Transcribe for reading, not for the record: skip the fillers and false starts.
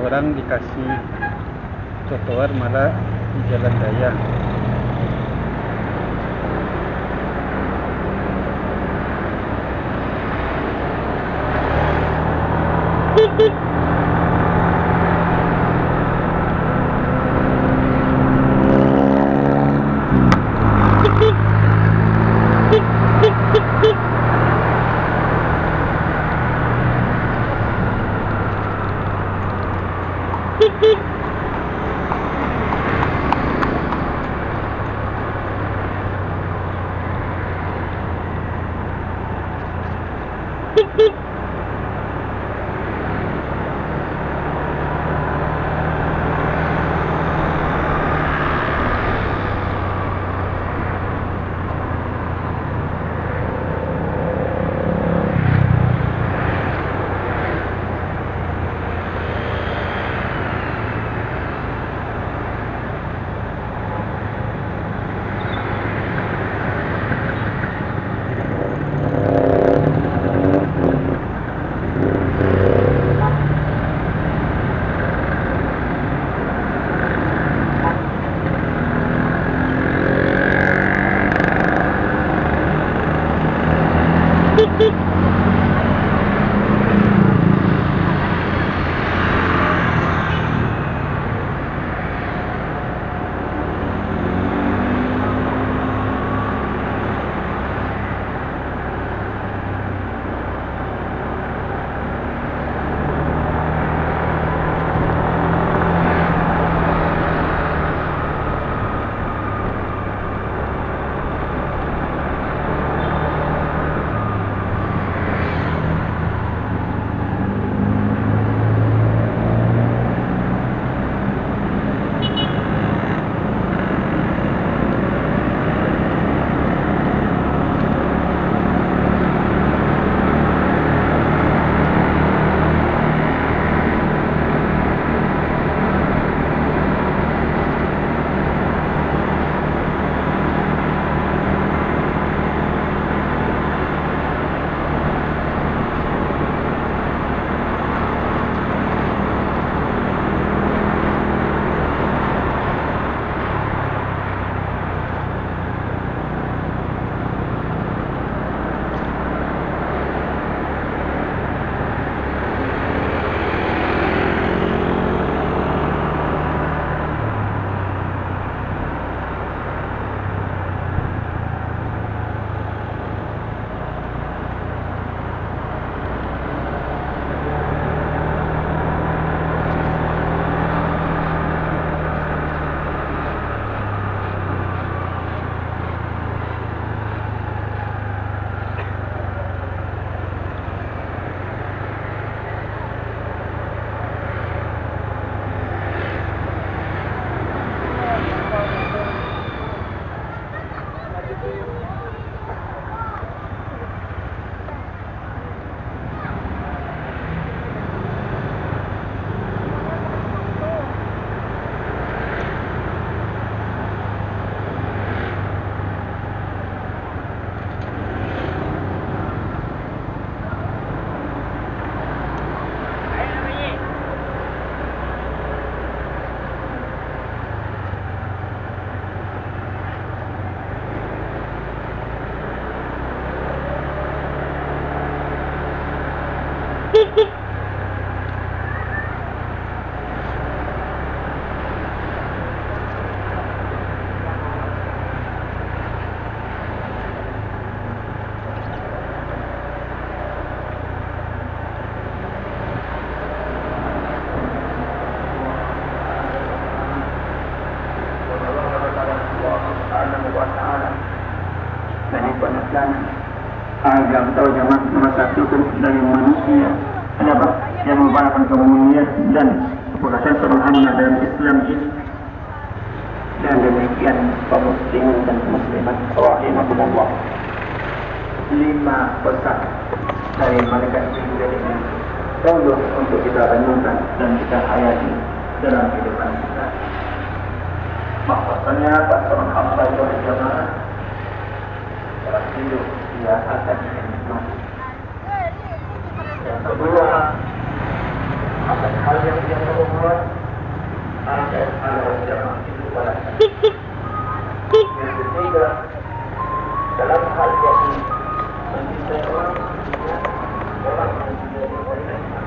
orang dikasih trotoar malah di jalan raya. dan agar tahu jamaah nomor satu dari manusia adalah yang merupakan kemuliaan dan kepuasan seorang hamba dalam Islam ini. Dan demikian kaum muslimin dan muslimat rahimakumullah, 5 pesan dari malaikat Jibril ini perlu untuk kita renungkan dan kita hayati dalam kehidupan kita. Bahwasanya seorang hamba itu jamaah dalam hidup dia akan dinikmati. Yang kedua, akan hal yang dia membuat ada jamaah itu pada yang ketiga, dalam hal yang mencintai orang yang mencintai